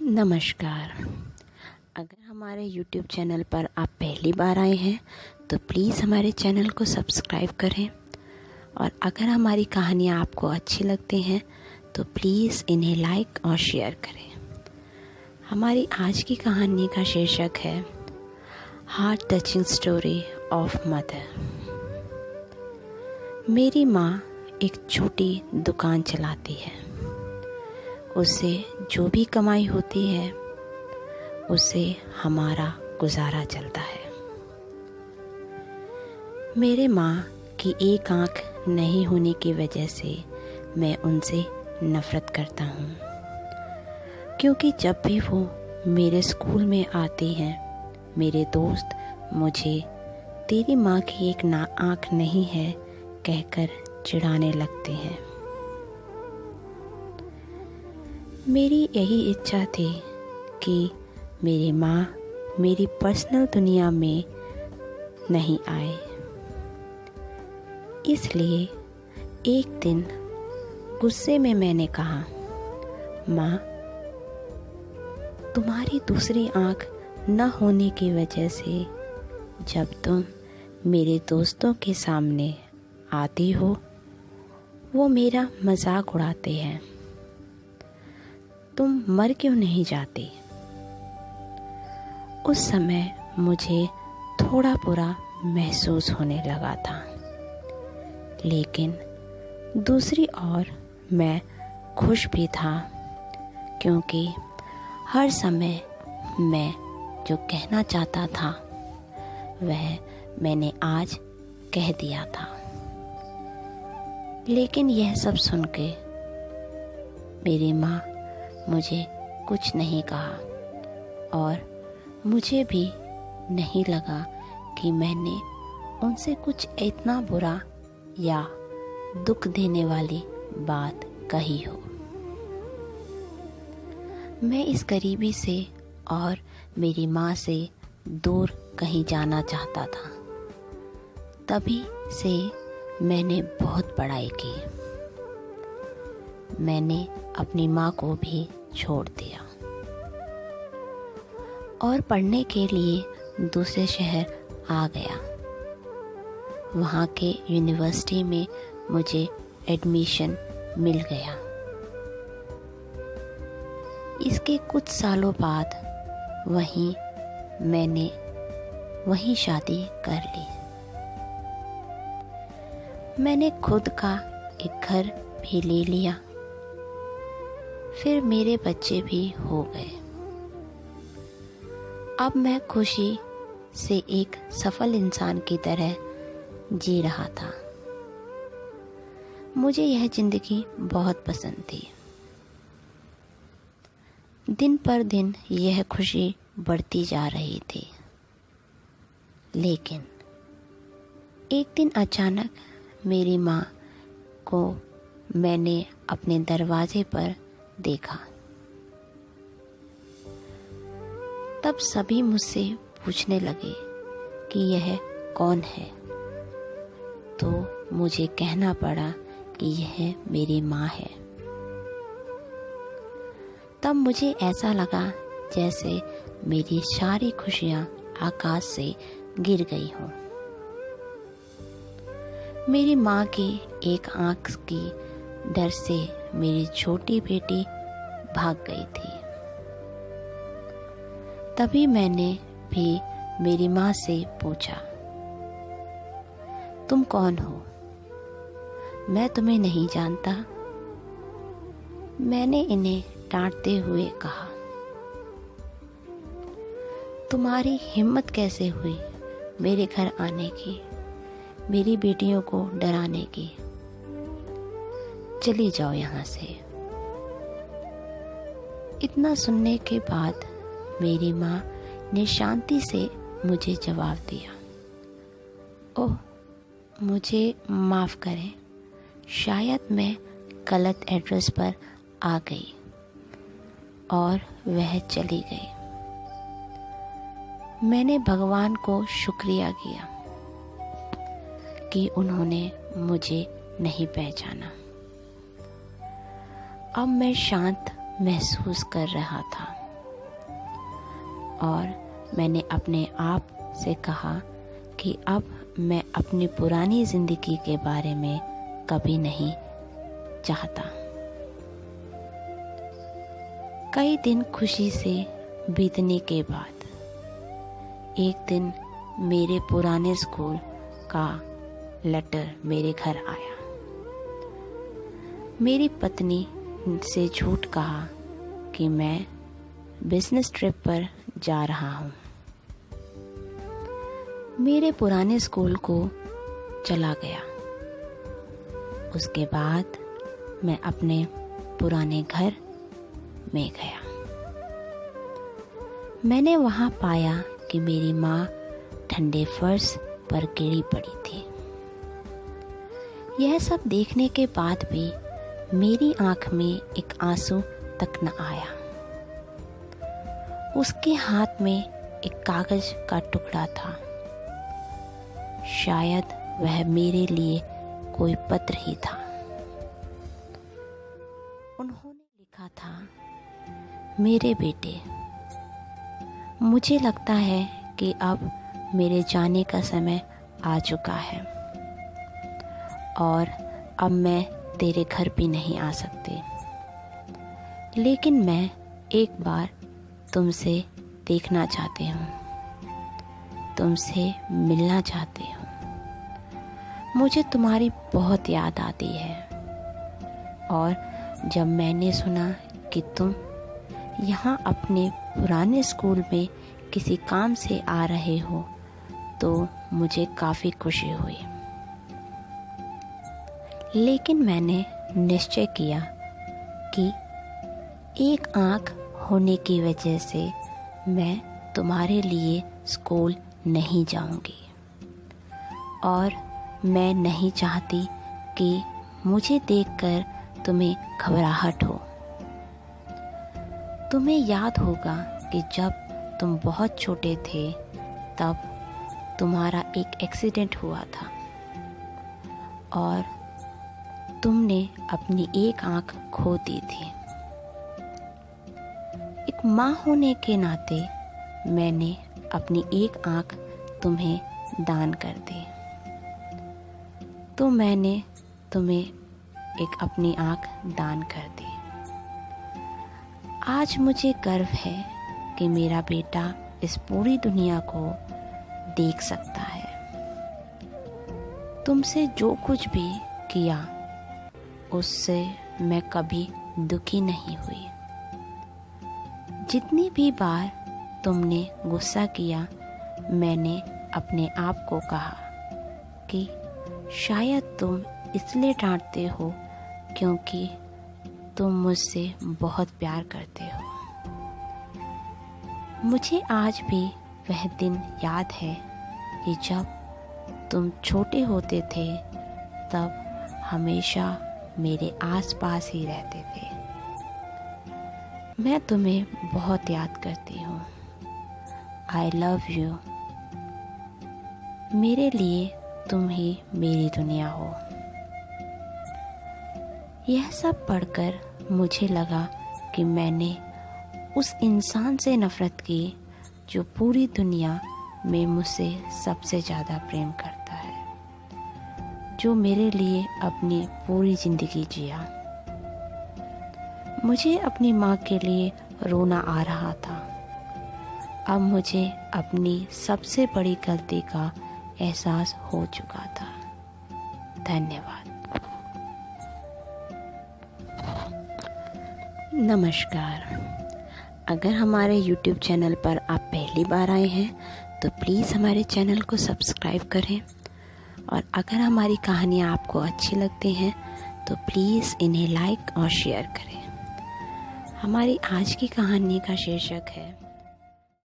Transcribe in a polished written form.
नमस्कार। अगर हमारे YouTube चैनल पर आप पहली बार आए हैं तो प्लीज़ हमारे चैनल को सब्सक्राइब करें, और अगर हमारी कहानियाँ आपको अच्छी लगती हैं तो प्लीज़ इन्हें लाइक और शेयर करें। हमारी आज की कहानी का शीर्षक है heart touching story of mother. मेरी माँ एक छोटी दुकान चलाती है। उसे जो भी कमाई होती है उससे हमारा गुजारा चलता है। मेरे माँ की एक आँख नहीं होने की वजह से मैं उनसे नफ़रत करता हूँ, क्योंकि जब भी वो मेरे स्कूल में आती हैं मेरे दोस्त मुझे तेरी माँ की एक आँख नहीं है कहकर चिढ़ाने लगते हैं। मेरी यही इच्छा थी कि मेरी माँ मेरी पर्सनल दुनिया में नहीं आए। इसलिए एक दिन गुस्से में मैंने कहा, माँ, तुम्हारी दूसरी आँख न होने की वजह से जब तुम मेरे दोस्तों के सामने आती हो वो मेरा मजाक उड़ाते हैं। तुम मर क्यों नहीं जाती? उस समय मुझे थोड़ा बुरा महसूस होने लगा था, लेकिन दूसरी ओर मैं खुश भी था, क्योंकि हर समय मैं जो कहना चाहता था वह मैंने आज कह दिया था। लेकिन यह सब सुन के मेरी माँ मुझे कुछ नहीं कहा, और मुझे भी नहीं लगा कि मैंने उनसे कुछ इतना बुरा या दुख देने वाली बात कही हो। मैं इस गरीबी से और मेरी माँ से दूर कहीं जाना चाहता था। तभी से मैंने बहुत पढ़ाई की। मैंने अपनी माँ को भी छोड़ दिया और पढ़ने के लिए दूसरे शहर आ गया। वहाँ के यूनिवर्सिटी में मुझे एडमिशन मिल गया। इसके कुछ सालों बाद मैंने वहीं शादी कर ली। मैंने खुद का एक घर भी ले लिया। फिर मेरे बच्चे भी हो गए। अब मैं खुशी से एक सफल इंसान की तरह जी रहा था। मुझे यह जिंदगी बहुत पसंद थी। दिन पर दिन यह खुशी बढ़ती जा रही थी। लेकिन एक दिन अचानक मेरी माँ को मैंने अपने दरवाजे पर देखा। तब सभी मुझसे पूछने लगे कि यह कौन है, तो मुझे कहना पड़ा कि यह मेरी माँ है। तब मुझे ऐसा लगा जैसे मेरी सारी खुशियाँ आकाश से गिर गई हों। मेरी माँ की एक आँख की डर से मेरी छोटी बेटी भाग गई थी। तभी मैंने भी मेरी माँ से पूछा, तुम कौन हो? मैं तुम्हें नहीं जानता। मैंने इन्हें डांटते हुए कहा, तुम्हारी हिम्मत कैसे हुई मेरे घर आने की, मेरी बेटियों को डराने की? चली जाओ यहाँ से। इतना सुनने के बाद मेरी माँ ने शांति से मुझे जवाब दिया, ओह, मुझे माफ़ करें, शायद मैं गलत एड्रेस पर आ गई। और वह चली गई। मैंने भगवान को शुक्रिया किया कि उन्होंने मुझे नहीं पहचाना। अब मैं शांत महसूस कर रहा था। और मैंने अपने आप से कहा कि अब मैं अपनी पुरानी ज़िंदगी के बारे में कभी नहीं चाहता। कई दिन खुशी से बीतने के बाद एक दिन मेरे पुराने स्कूल का लेटर मेरे घर आया। मेरी पत्नी से झूठ कहा कि मैं बिजनेस ट्रिप पर जा रहा हूँ। मेरे पुराने स्कूल को चला गया। उसके बाद मैं अपने पुराने घर में गया। मैंने वहाँ पाया कि मेरी माँ ठंडे फर्श पर गिरी पड़ी थी। यह सब देखने के बाद भी मेरी आंख में एक आंसू तक न आया। उसके हाथ में एक कागज का टुकड़ा था। शायद वह मेरे लिए कोई पत्र ही था। उन्होंने लिखा था, मेरे बेटे, मुझे लगता है कि अब मेरे जाने का समय आ चुका है और अब मैं तेरे घर भी नहीं आ सकती, लेकिन मैं एक बार तुमसे देखना चाहती हूँ, तुमसे मिलना चाहती हूँ। मुझे तुम्हारी बहुत याद आती है और जब मैंने सुना कि तुम यहाँ अपने पुराने स्कूल में किसी काम से आ रहे हो तो मुझे काफ़ी खुशी हुई। लेकिन मैंने निश्चय किया कि एक आँख होने की वजह से मैं तुम्हारे लिए स्कूल नहीं जाऊंगी और मैं नहीं चाहती कि मुझे देखकर तुम्हें घबराहट हो। तुम्हें याद होगा कि जब तुम बहुत छोटे थे तब तुम्हारा एक एक्सीडेंट हुआ था और तुमने अपनी एक आँख खो दी थी। एक माँ होने के नाते मैंने अपनी एक आँख तुम्हें दान कर दी, तो मैंने तुम्हें एक अपनी आँख दान कर दी। आज मुझे गर्व है कि मेरा बेटा इस पूरी दुनिया को देख सकता है। तुमसे जो कुछ भी किया उससे मैं कभी दुखी नहीं हुई। जितनी भी बार तुमने गुस्सा किया, मैंने अपने आप को कहा कि शायद तुम इसलिए डांटते हो क्योंकि तुम मुझसे बहुत प्यार करते हो। मुझे आज भी वह दिन याद है कि जब तुम छोटे होते थे तब हमेशा मेरे आसपास ही रहते थे। मैं तुम्हें बहुत याद करती हूँ। I love you. मेरे लिए तुम ही मेरी दुनिया हो। यह सब पढ़कर मुझे लगा कि मैंने उस इंसान से नफरत की जो पूरी दुनिया में मुझसे सबसे ज़्यादा प्रेम करता है, जो मेरे लिए अपनी पूरी ज़िंदगी जिया। मुझे अपनी माँ के लिए रोना आ रहा था। अब मुझे अपनी सबसे बड़ी गलती का एहसास हो चुका था। धन्यवाद। नमस्कार। अगर हमारे YouTube चैनल पर आप पहली बार आए हैं तो प्लीज़ हमारे चैनल को सब्सक्राइब करें और अगर हमारी कहानियाँ आपको अच्छी लगती हैं तो प्लीज़ इन्हें लाइक और शेयर करें। हमारी आज की कहानी का शीर्षक है